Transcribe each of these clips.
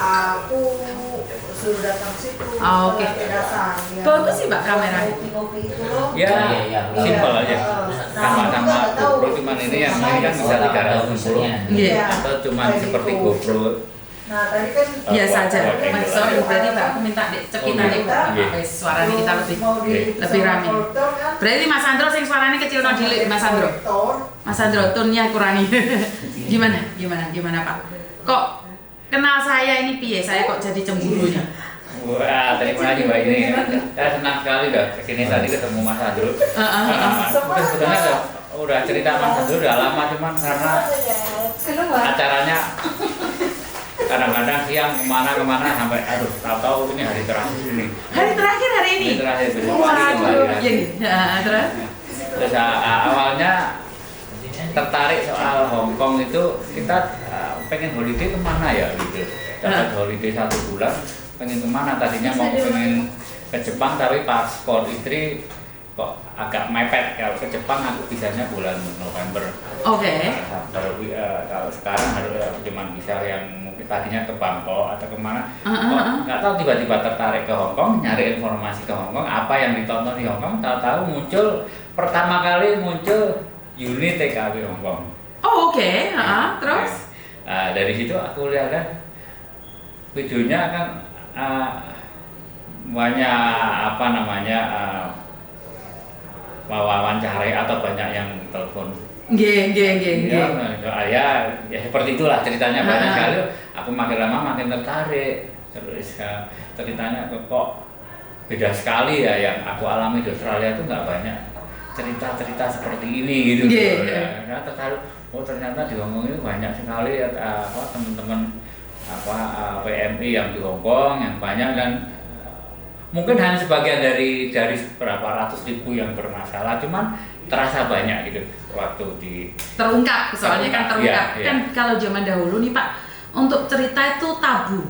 aku suruh datang situ. Oke. Bagus sih Pak kamera. Ya, simpel aja. Sama-sama GoPro cuman ini yang ini kan bisa 360 atau cuman seperti GoPro. Nah, tadi kan Biasa aja. Sorry, berarti Mbak aku minta cekitan nih suaranya kita lebih rame. Berarti Mas Andro sing suaranya kecil no dilik Mas Andro. Mas Andro tone-nya kurangi. Gimana Pak? Kok kenal saya ini piye? Saya kok jadi cemburunya? Wah, terima kasih Mbak ini. Saya senang sekali udah kesini tadi ketemu Mas Andro. Sebetulnya udah cerita Mas Andro udah lama cuman karena acaranya kadang-kadang siang kemana sampai tahu ini hari terakhir ini. Hari terakhir hari ini. Hari terakhir besok Waduh, pagi kembali lagi. terus? Terus awalnya tertarik soal Hong Kong itu kita pengen holiday kemana ya gitu. Dapat holiday 1 bulan pengen kemana tadinya mau pengen ke Jepang tapi paspor istri kok agak mepet. Kalau ke Jepang aku bisanya bulan November. Oke. Kalau sekarang harus cuma bisa yang mungkin tadinya ke Bangkok atau kemana. Kok nggak tahu tiba-tiba tertarik ke Hong Kong, nyari informasi ke Hong Kong, apa yang ditonton di Hong Kong, tahu-tahu pertama kali muncul unit TKW Hong Kong. Oh oke. Terus? Dari situ aku lihat kan videonya kan banyak wawancara atau banyak yang telepon. Ya seperti itulah ceritanya banyak sekali. Aku makin lama makin tertarik. Terus ceritanya kok beda sekali ya yang aku alami di Australia itu nggak banyak cerita-cerita seperti ini gitu. Ya. Nah, tertarik. Oh ternyata di Hong Kong itu banyak sekali teman-teman PMI yang di Hong Kong yang banyak dan mungkin hanya sebagian dari berapa ratus ribu yang bermasalah, cuman terasa banyak gitu waktu terungkap soalnya kan terungkap. Iya. Kan kalau zaman dahulu nih Pak, untuk cerita itu tabu.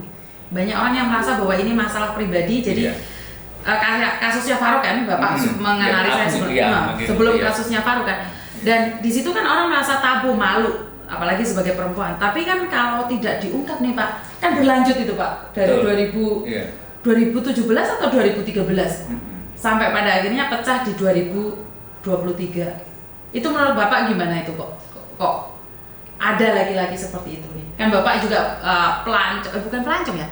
Banyak orang yang merasa bahwa ini masalah pribadi, jadi kayak kasusnya Farouk kan, Bapak menganalisa sebelum kasusnya Farouk kan. Dan di situ kan orang merasa tabu, malu, apalagi sebagai perempuan. Tapi kan kalau tidak diungkap nih Pak, kan berlanjut itu Pak dari 2017 atau 2013 sampai pada akhirnya pecah di 2023. Itu menurut Bapak gimana itu kok ada laki-laki seperti itu nih? Kan Bapak juga bukan pelancong ya,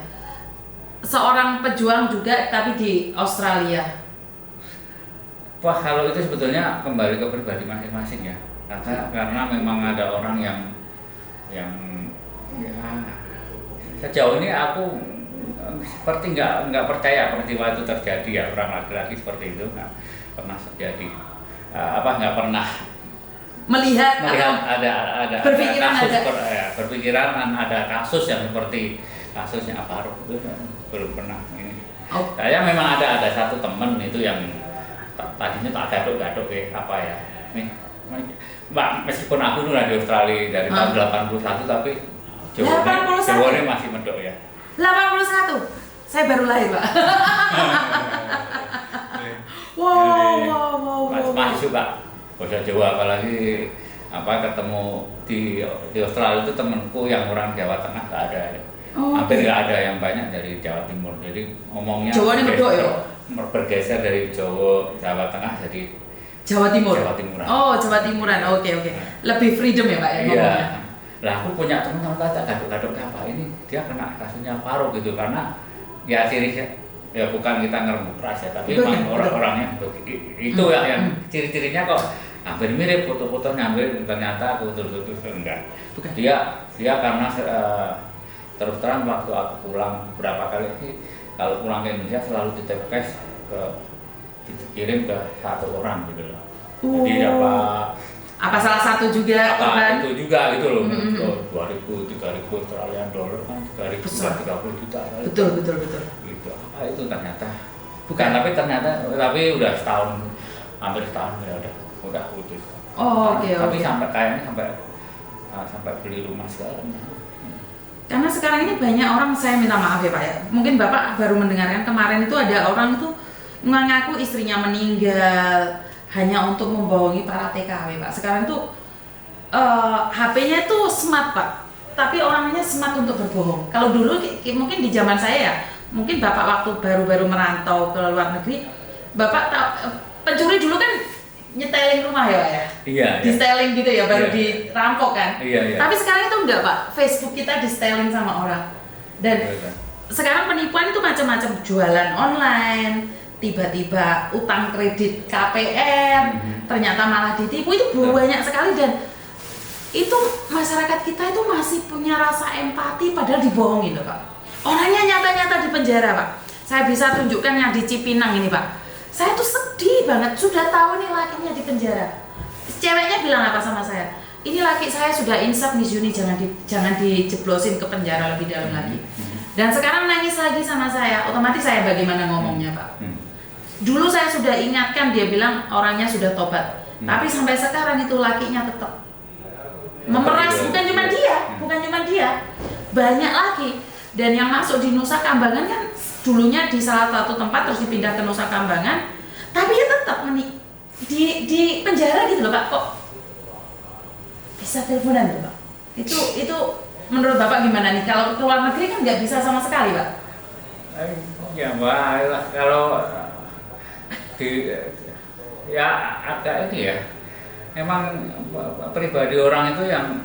seorang pejuang juga tapi di Australia. Wah, kalau itu sebetulnya kembali ke pribadi masing-masing ya. Karena memang ada orang yang ya, sejauh ini aku seperti nggak percaya peristiwa itu terjadi ya, orang laki-laki seperti itu nggak pernah terjadi. Nggak pernah melihat ada berpikiran ada kasus yang seperti kasusnya Farouk itu belum pernah ini. Saya memang ada satu teman itu yang tadinya tak gaduk-gaduk nih Mbak, meskipun aku dulu di Australia dari tahun 81 tapi Jawanya masih medok ya. 81? Saya baru lahir Pak. Wow. Masih suka bahasa Jawa, apalagi ketemu di Australia itu temanku yang orang Jawa Tengah nggak ada. Hampir nggak ada, yang banyak dari Jawa Timur. Jadi ngomongnya Jawanya medok ya? Bergeser dari Jawa Tengah jadi Jawa Timur. Jawa Timuran. Oh, Jawa Timuran. Oke. Lebih freedom ya Pak ya ngomongnya. Lah aku punya teman kata gaduk-gaduk apa ini dia kena kasusnya Farouk gitu, karena ya sirisnya ya bukan kita ngeremuk ras ya, tapi memang orang-orangnya itu yang ciri-cirinya kok hampir mirip, foto-fotonya hampir, ternyata aku betul-betul enggak. Dia karena terus terang waktu aku pulang beberapa kali kalau pulang ke Indonesia selalu ditekes dikirim ke satu orang gitu loh. Jadi apa salah satu juga itu juga gitu loh. 2.000, 3.000 Australian dollar kan 3.000 30 juta. Betul. Gitu. Apa itu ternyata bukan, tapi udah hampir setahun ya udah putus. Tapi sampai beli rumah segala. Karena sekarang ini banyak orang, saya minta maaf ya Pak ya, mungkin Bapak baru mendengarkan kemarin itu ada orang itu mengaku istrinya meninggal hanya untuk membohongi para TKW Pak. Sekarang tuh HP-nya tuh smart Pak. tapi orangnya smart untuk berbohong. Kalau dulu mungkin di zaman saya ya, mungkin Bapak waktu baru-baru merantau ke luar negeri, Bapak pencuri dulu kan nyetelin rumah ya Pak ya? Iya. Di styling gitu ya, baru Iya. dirampok kan? Iya. Tapi sekarang itu enggak Pak, Facebook kita di styling sama orang. Dan sekarang penipuan itu macam-macam, jualan online, tiba-tiba utang kredit KPR, ternyata malah ditipu, itu banyak sekali. Dan itu masyarakat kita itu masih punya rasa empati padahal dibohongin loh Pak. Orangnya nyata-nyata di penjara Pak. Saya bisa tunjukkan yang di Cipinang ini Pak. Saya tuh sedih banget, sudah tahu nih lakinya di penjara. Ceweknya bilang apa sama saya? Ini laki saya sudah insaf Miss Yuni, jangan dijeblosin ke penjara lebih dalam lagi. Dan sekarang nangis lagi sama saya, otomatis saya bagaimana ngomongnya Pak? Dulu saya sudah ingatkan, dia bilang orangnya sudah tobat. Tapi sampai sekarang itu lakinya tetap memeras, bukan cuma dia, banyak lagi. Dan yang masuk di Nusa Kambangan kan dulunya di salah satu tempat terus dipindah ke Nusa Kambangan, tapi dia tetap di penjara gitu loh Pak. Kok bisa teleponan loh Pak? Itu menurut Bapak gimana nih? Kalau ke luar negeri kan nggak bisa sama sekali Pak? Ya Mbak, kalau ya agak ini ya, memang pribadi orang itu yang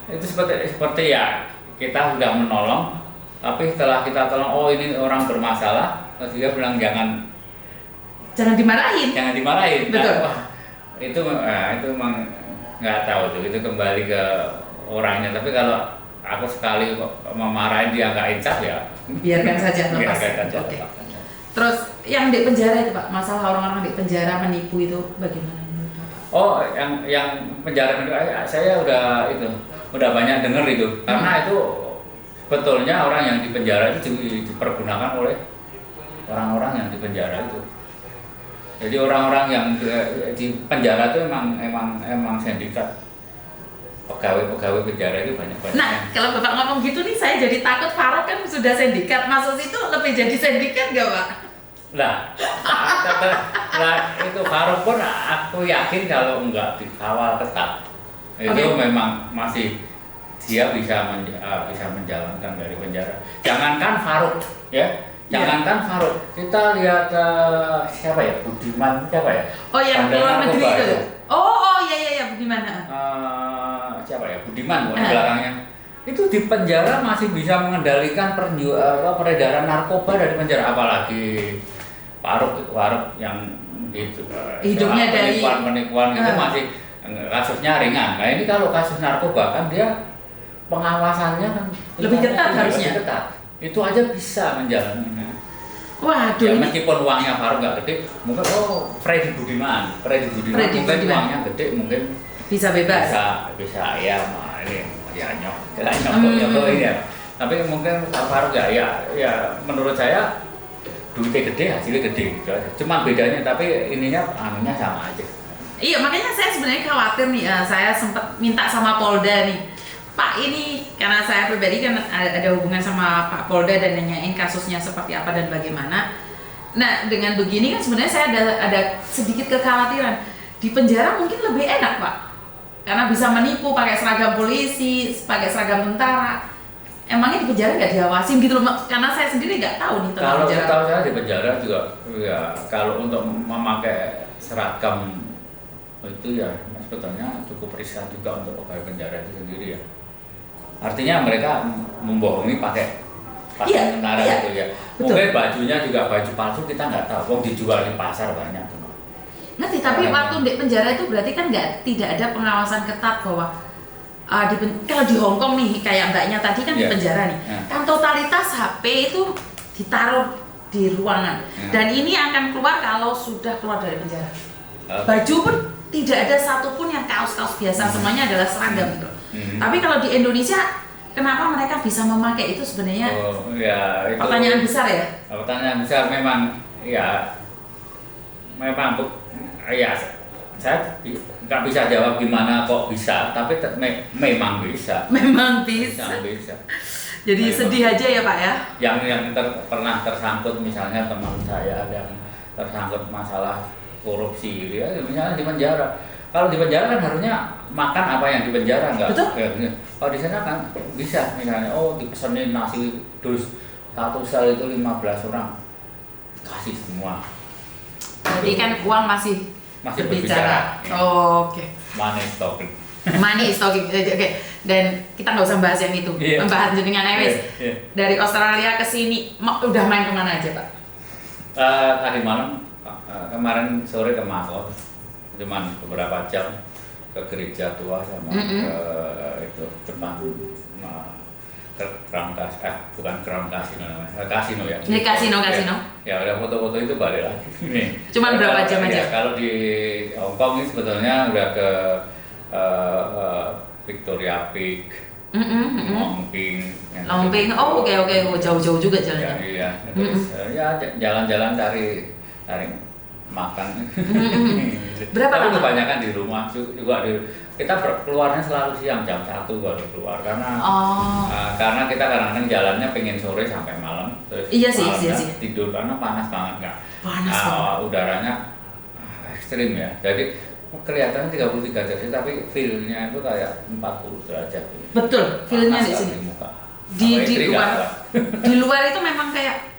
itu seperti ya kita sudah menolong, tapi setelah kita tolong, oh ini orang bermasalah, terus dia bilang jangan dimarahin. Betul. Nah, itu memang nggak tahu tuh, itu kembali ke orangnya. Tapi kalau aku sekali memarahin dia nggak insaf ya biarkan saja, lepas. Oke. Terus yang di penjara itu Pak, masalah orang-orang di penjara menipu itu bagaimana menurut Bapak? Oh, yang penjara saya udah banyak dengar itu, karena itu betulnya orang yang di penjara itu dipergunakan oleh orang-orang yang di penjara itu. Jadi orang-orang yang di penjara itu emang sindikat. Pegawai penjara itu banyak. Nah, kalau Bapak ngomong gitu nih, saya jadi takut. Faruk kan sudah sindikat, masuk situ lebih jadi sindikat nggak Pak? Lah, itu Faruk pun aku yakin kalau nggak dikawal ketat, itu memang masih dia bisa menjalankan dari penjara. Jangankan Faruk, ya, Faruk. Kita lihat siapa ya, Budiman siapa ya? Oh yang keluar negeri itu. Oh iya Budiman. Siapa ya, Budiman belakangnya. Itu di penjara masih bisa mengendalikan peredaran narkoba dari penjara, apalagi Faruk yang itu hidupnya dari penipuan itu masih kasusnya ringan. Nah ini kalau kasus narkoba kan dia pengawasannya kan lebih ketat harusnya. Lebih ketat. Itu aja bisa menjalannya. Waduh. Ya, meskipun uangnya Faruk nggak gede, mungkin Freddy Budiman mungkin uangnya gede, mungkin bisa bebas. Bisa ya, ini ya nyokok ini ya. Tapi mungkin Faruk ya menurut saya duitnya gede, hasilnya gede gitu aja. Cuma bedanya, tapi ininya anunya sama aja. Iya, makanya saya sebenarnya khawatir nih, saya sempat minta sama Polda nih, Pak, ini karena saya pribadi kan ada hubungan sama Pak Polda dan nanyain kasusnya seperti apa dan bagaimana. Nah, dengan begini kan sebenarnya saya ada sedikit kekhawatiran. Di penjara mungkin lebih enak Pak, karena bisa menipu pakai seragam polisi, pakai seragam tentara. Emangnya di penjara nggak diawasin gitu loh, karena saya sendiri nggak tahu nih tentang penjara. Kalau tahu saya di penjara juga, ya kalau untuk memakai seragam itu ya sebetulnya cukup riskan juga untuk pegawai penjara itu sendiri ya. Artinya mereka membohongi pakai tentara gitu ya. Betul. Mungkin bajunya juga baju palsu, kita nggak tahu. Kok dijual di pasar banyak. Ngerti, tapi waktu di penjara itu berarti kan tidak ada pengawasan ketat bahwa kalau di Hong Kong nih kayak mbaknya tadi kan di penjara nih, kan totalitas HP itu ditaruh di ruangan dan ini akan keluar kalau sudah keluar dari penjara. Baju pun tidak ada satupun yang kaos-kaos biasa, semuanya adalah seragam gitu. Tapi kalau di Indonesia, kenapa mereka bisa memakai itu sebenarnya? Itu pertanyaan besar ya. Pertanyaan besar memang saya nggak bisa jawab gimana kok bisa, tapi memang bisa. Bisa. Jadi memang. Sedih aja ya Pak ya. Yang pernah tersangkut, misalnya teman saya ada yang tersangkut masalah korupsi, ya, misalnya di penjara. Kalau di penjara kan harusnya makan apa yang di penjara enggak? Betul. Ya, kalau di sana kan bisa misalnya dipesenin nasi dus 1 sel itu 15 orang kasih semua. Jadi kan uang masih berbicara. Ya. Oke. Money is talking. Money is talking. Oke. Dan kita nggak usah bahas yang itu. Iya. Membahas jenengan wis. Iya. Dari Australia ke sini udah main kemana aja, Pak? Tadi malam kemarin sore ke Makor, cuman beberapa jam ke gereja tua sama ke itu depan bukan Crown Casino namanya, kasino ya. Ini kasino. Ya udah foto-foto itu balik lagi. Nih. Cuman berapa jam aja? Kalau di Hong Kong ini sebetulnya udah ke Victoria Peak, Longping. Oke. Jauh-jauh juga Ya, jalannya. iya. Terus ya jalan-jalan cari makan. Berapa Tapi lama? kebanyakan di rumah juga kita keluarnya selalu siang jam 1 baru keluar karena kita kadang-kadang jalannya pengen sore sampai malam terus Iya sih. tidur karena panas banget kan. Panas banget. Udaranya ekstrim ya. Jadi kelihatannya 33 derajat tapi feel-nya itu kayak 40 derajat. Betul, feel-nya di Panas sini. di muka. Di luar itu memang kayak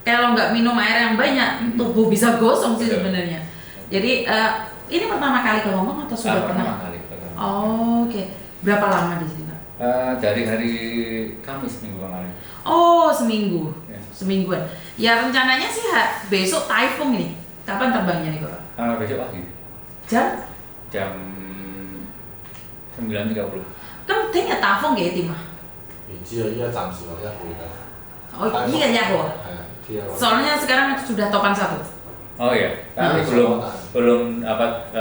kalau nggak minum air yang banyak, tubuh bisa gosong sih sebenarnya. Jadi ini pertama kali ke Hong Kong atau sudah pernah? Pertama kali. Oke. Berapa lama di sini, Pak? Dari hari Kamis minggu kemarin. Oh, seminggu. Ya. Semingguan. Ya rencananya sih besok typhoon ini. Kapan terbangnya nih, Pak? Besok pagi. Jam 9:30. 咁聽日打風幾點啊？唔知啊，依家暫時話1號㗎。Oh, iya ya, Bu. 係啊，T1。 Soalnya sekarang sudah topan 1. Oh iya, tapi belum dapat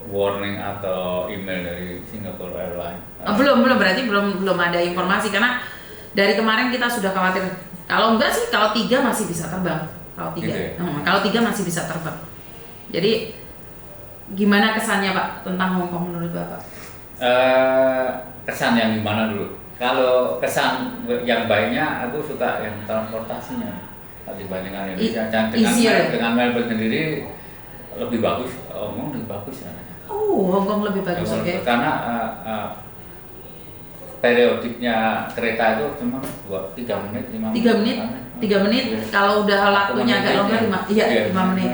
warning atau email dari Singapore Airlines. Belum berarti belum ada informasi karena dari kemarin kita sudah khawatir. Kalau enggak sih, kalau 3 masih bisa terbang. Kalau 3, Gitu ya? Kalau 3 masih bisa terbang. Jadi gimana kesannya Pak tentang Hong Kong menurut Bapak? Kesan yang gimana dulu? Kalau kesan yang baiknya, aku suka yang transportasinya dibandingkan Indonesia. Dengan Melbourne sendiri lebih bagus, Hong Kong lebih bagus ya. Hong Kong lebih bagus, oke. Karena periodiknya kereta itu cuma 3 menit, 5 menit. 3 menit, 3 menit. Kalau udah waktunya agak longgar 5 menit.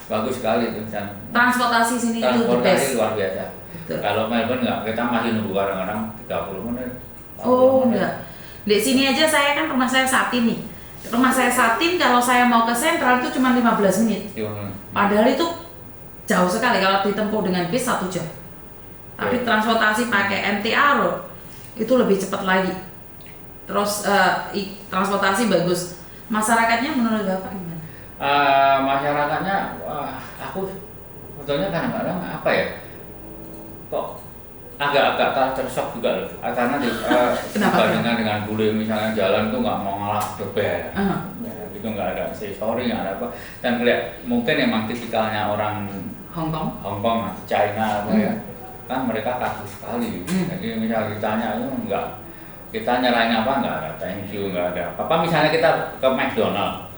Bagus sekali itu. Transportasi sini itu the best. Luar biasa. Betul. Kalau Melbourne enggak, kita masih nunggu kadang-kadang 30 menit. Enggak. Di sini aja saya kan rumah saya Satin nih. Rumah saya Satin kalau saya mau ke sentral itu cuma 15 menit. Padahal itu jauh sekali kalau ditempuh dengan bis 1 jam. Tapi transportasi pakai MTR itu lebih cepat lagi. Terus transportasi bagus. Masyarakatnya menurut Bapak gimana? Masyarakatnya, aku sebetulnya kadang-kadang apa ya? Kok agak tersok juga loh. Karena dibandingkan dengan bule misalnya jalan tuh nggak mau ngalah beber. Ya, gitu nggak ada say sorry, nggak ada apa. Dan mungkin emang tipikalnya orang Hong Kong atau China apa ya. Kan mereka kaku sekali. Jadi misalnya ditanya itu enggak, kita nyerahin apa enggak ada thank you, enggak ada apa misalnya kita ke McDonald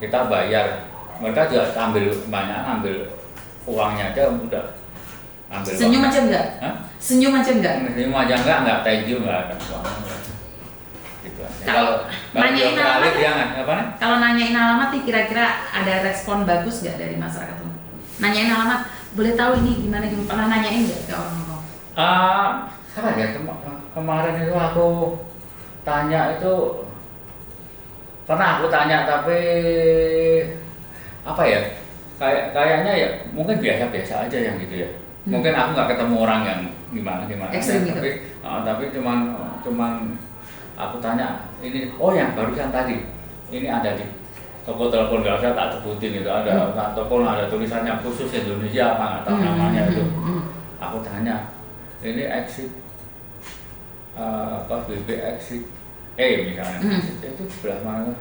kita bayar, mereka juga ambil uangnya aja udah ambil senyum aja enggak? Senyum aja enggak thank you, enggak ada uangnya gitu. Kalau nanyain alamat kalau nanyain alamat nih kira-kira ada respon bagus nggak dari masyarakat? Nanyain alamat, boleh tahu ini gimana pernah nanyain nggak ke orang Hong Kong? Apa ya kemarin itu aku tanya itu pernah aku tanya tapi apa ya kayaknya ya mungkin biasa aja yang gitu ya. Mungkin aku nggak ketemu orang yang gimana ekstrim gitu. Tapi cuman aku tanya ini yang barusan tadi ini ada di toko telepon, nggak usah tak sebutin itu ada toko ada tulisannya khusus Indonesia apa nggak tahu namanya itu. Aku tanya ini exit BB exit misalnya itu sebelah mana?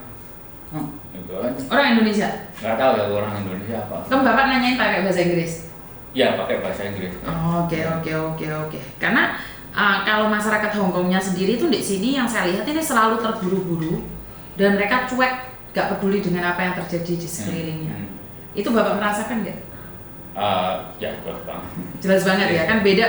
Itu aja. Orang Indonesia? Nggak tahu ya orang Indonesia apa. Kan Bapak nanyain pakai bahasa Inggris? Ya pakai bahasa Inggris. Oke. Karena kalau masyarakat Hong Kongnya sendiri itu di sini yang saya lihat ini selalu terburu-buru dan mereka cuek, gak peduli dengan apa yang terjadi di sekelilingnya. Itu Bapak merasakan nggak? Ya jelas banget. Jelas banget ya kan beda.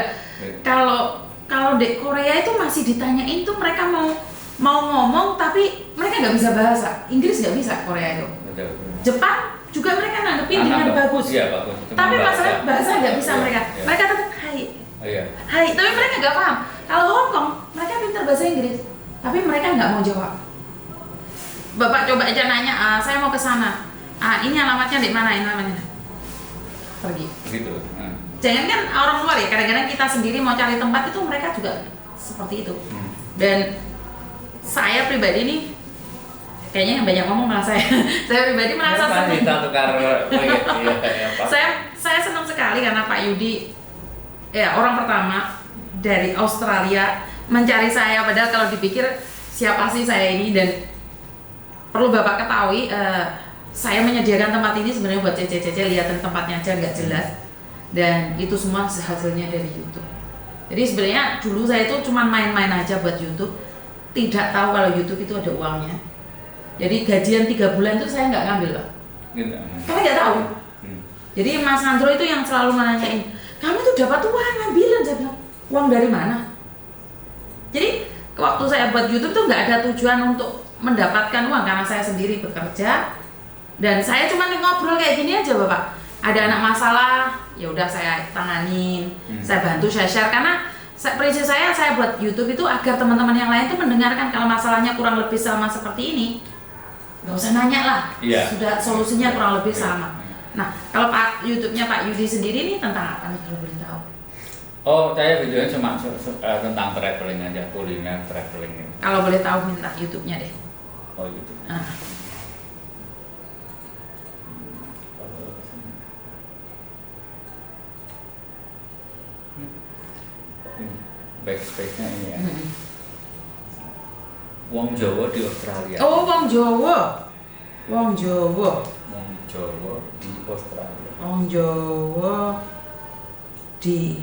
Kalau di Korea itu masih ditanyain tuh mereka mau ngomong tapi mereka nggak bisa bahasa Inggris, nggak bisa Korea itu. Betul. Jepang juga mereka nanggepin dengan bagus. Iya bagus. Tapi masalah bahasa nggak bisa iya, mereka. iya. Mereka tetap hai. Oh, iya. Hai, tapi mereka nggak paham. Kalau Hong Kong mereka pintar bahasa Inggris, tapi mereka nggak mau jawab. Bapak coba aja nanya, saya mau ke sana. Ini alamatnya di mana? Ini alamatnya. Pergi. Gitu. Jangan kan orang luar ya, kadang-kadang kita sendiri mau cari tempat itu mereka juga seperti itu. Dan saya pribadi nih, kayaknya yang banyak ngomong malah saya. Saya pribadi merasa senang. Saya senang sekali karena Pak Yudi, ya orang pertama dari Australia mencari saya. Padahal kalau dipikir siapa sih saya ini, dan perlu Bapak ketahui, saya menyediakan tempat ini sebenarnya buat cece-cece lihatin tempatnya aja nggak jelas. Dan itu semua hasilnya dari YouTube. Jadi sebenarnya dulu saya itu cuma main-main aja buat YouTube, tidak tahu kalau YouTube itu ada uangnya. Jadi gajian 3 bulan itu saya nggak ngambil Pak. Gitu. Tapi nggak tahu. Jadi Mas Andro itu yang selalu menanyain, kamu tuh dapat uang ngambilin, saya bilang, uang dari mana? Jadi waktu saya buat YouTube tuh nggak ada tujuan untuk mendapatkan uang karena saya sendiri bekerja dan saya cuma ngobrol kayak gini aja Bapak. Ada anak masalah, ya udah saya tanganin, saya bantu, saya share karena prinsip saya buat YouTube itu agar teman-teman yang lain tuh mendengarkan kalau masalahnya kurang lebih sama seperti ini, nggak usah nanya lah, sudah solusinya kurang lebih sama. Nah, kalau YouTube-nya Pak Yudi sendiri nih tentang apa nih kalau boleh tahu? Oh, saya videonya cuma tentang traveling aja, kuliner traveling. Kalau boleh tahu minta YouTube-nya deh. Oh gitu. Backspace-nya ini ya. Wong Jawa di Australia. Oh, Wong Jawa. Wong Jawa. Wong Jawa di Australia. Wong Jawa di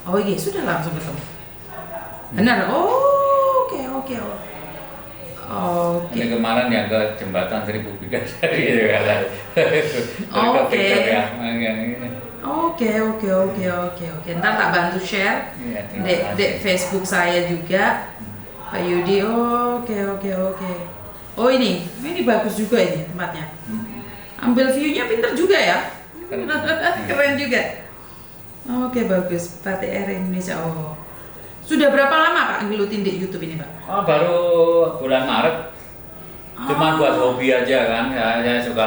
Oh iya, sudah langsung ketemu. Benar. Oh, oke. Ini kemarin yang ke jembatan Seribu Bidadari itu kan. Oke. Ntar tak bantu share di Facebook saya juga, Pak Yudi. Oke. Oh ini bagus juga ini tempatnya. Ambil view-nya pinter juga ya. Keren juga. Oke, bagus. PTR Indonesia. Oh. Sudah berapa lama Pak ngelutin di YouTube ini Pak? Oh, baru bulan Maret. Cuma buat hobi aja kan. Ya, saya suka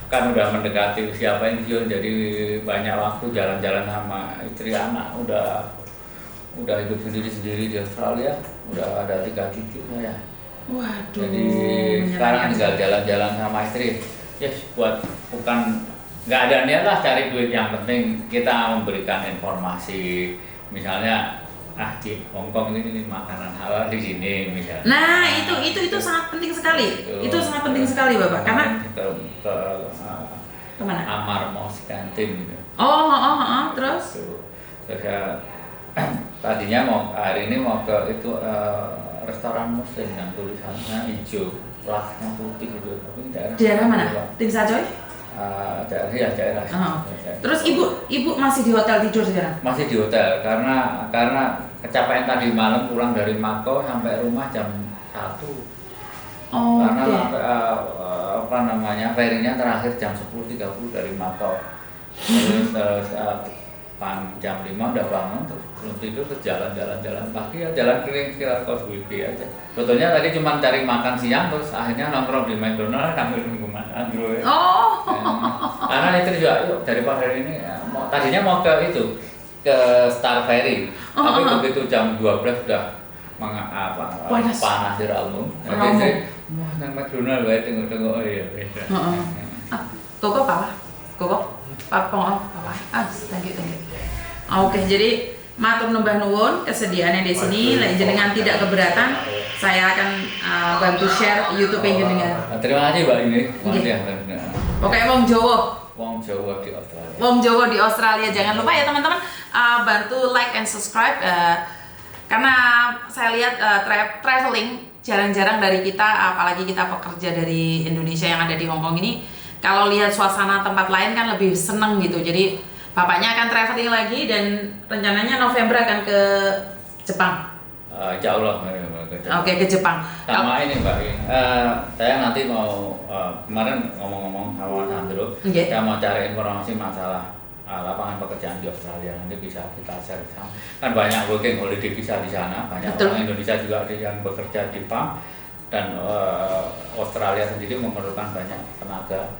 kan udah mendekati usia pensiun, jadi banyak waktu jalan-jalan sama istri anak. Udah hidup sendiri di Australia. Udah ada 3 cucu saya. Waduh. Jadi sekarang tinggal jalan-jalan sama istri. Yes, bukan nggak ada niat lah cari duit, yang penting kita memberikan informasi, misalnya di Hongkong ini makanan halal di sini misalnya. Nah itu sangat penting sekali. Itu sangat penting sekali Bapak karena kemana? Amar Mos Kantin gitu. Terus ya, tadinya hari ini mau ke itu restoran Muslim yang tulisannya hijau, plasnya putih gitu. Tapi daerah mana? Tim Sajoy? Daerah. Terus ibu masih di hotel tidur sekarang? Masih di hotel karena kecapean tadi malam pulang dari Mako sampai rumah jam 1. Karena ferinya terakhir jam 10.30 dari Mako. Terus jam 5 udah bangun, terus belum tidur, terus jalan pagi ya, jalan keliling sekitar Causeway aja. Sebetulnya tadi cuma cari makan siang, terus akhirnya nongkrong di McDonald sambil nunggu Mas Andro. Karena itu juga, yuk daripada ini, tadinya mau ke Star Ferry, tapi begitu jam 12 udah panas di Ralum. Jadi mau nang McDonald wae tengok-tengok ya. Koko apa? Papa. Thank you. Oke, jadi matur numbah nuwun kesediaannya di sini. Lek jenengan tidak keberatan, saya akan bantu share YouTube jenengan. Terima kasih Mbak ini. Oke, Wong Jawa di Australia. Wong Jawa di Australia. Jangan lupa ya teman-teman, bantu like and subscribe karena saya lihat traveling jarang-jarang dari kita, apalagi kita pekerja dari Indonesia yang ada di Hong Kong ini, kalau lihat suasana tempat lain kan lebih seneng gitu. Jadi bapaknya akan traveling lagi dan rencananya November akan ke Jepang. Insya Allah. Oke, ke Jepang. Sama ini Mbak, saya nanti mau kemarin ngomong-ngomong sama Mas Andro, saya mau cari informasi masalah lapangan pekerjaan di Australia, nanti bisa kita share sama. Kan banyak working holiday visa di sana, banyak orang Indonesia juga ada yang bekerja di PAM, dan Australia sendiri memerlukan banyak tenaga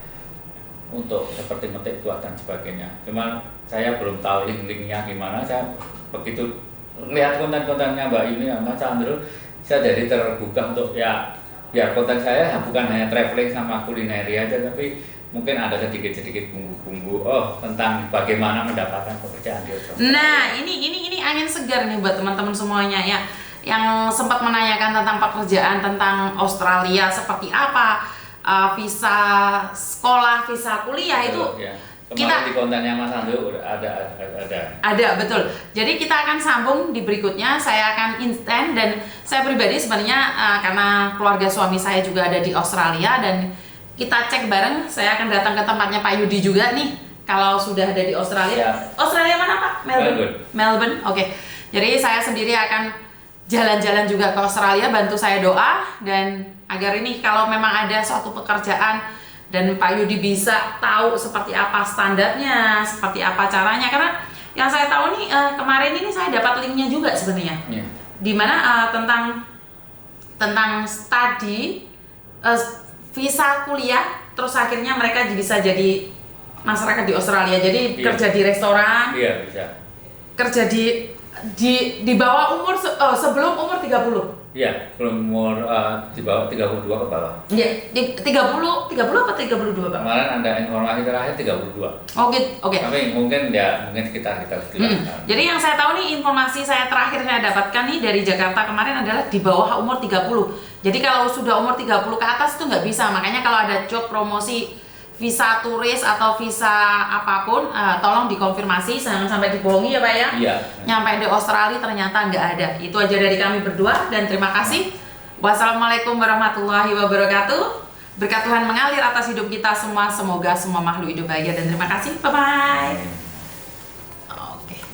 untuk seperti metik buah dan sebagainya. Cuman saya belum tahu link-linknya gimana. Saya begitu lihat konten-kontennya Mbak Yuni sama Mas Andro, saya jadi tergugah untuk ya biar konten saya bukan hanya traveling sama kulineri aja, tapi mungkin ada sedikit-sedikit bumbu-bumbu tentang bagaimana mendapatkan pekerjaan di Australia. Nah, ini angin segar nih buat teman-teman semuanya ya yang sempat menanyakan tentang pekerjaan tentang Australia seperti apa, visa sekolah, visa kuliah itu ya. Kemarin di kontennya Mas Andro ada. Ada, betul. Jadi kita akan sambung di berikutnya. Saya akan instan, dan saya pribadi sebenarnya karena keluarga suami saya juga ada di Australia, dan kita cek bareng. Saya akan datang ke tempatnya Pak Yudi juga nih kalau sudah ada di Australia. Ya. Australia mana Pak? Melbourne. Oke. Jadi saya sendiri akan jalan-jalan juga ke Australia, bantu saya doa, dan agar ini kalau memang ada suatu pekerjaan dan Pak Yudi bisa tahu seperti apa standarnya, seperti apa caranya. Karena yang saya tahu nih kemarin ini saya dapat linknya juga sebenarnya, dimana tentang studi visa kuliah, terus akhirnya mereka bisa jadi masyarakat di Australia. Jadi kerja di restoran, bisa. Kerja di bawah umur sebelum umur 30. Iya, belum umur di bawah 32 ke bawah. Iya, di 30 apa 32 Pak? Kemarin ada informasi terakhir 32. Oke. Tapi mungkin sekitar Jadi yang saya tahu nih, informasi saya terakhir saya dapatkan nih dari Jakarta kemarin adalah di bawah umur 30. Jadi kalau sudah umur 30 ke atas itu nggak bisa. Makanya kalau ada job promosi visa turis atau visa apapun, tolong dikonfirmasi, jangan sampai dibohongi ya Pak ya. Iya. Nyampe di Australia ternyata nggak ada. Itu aja dari kami berdua, dan terima kasih. Wassalamualaikum warahmatullahi wabarakatuh. Berkat Tuhan mengalir atas hidup kita semua. Semoga semua makhluk hidup bahagia, dan terima kasih. Bye-bye.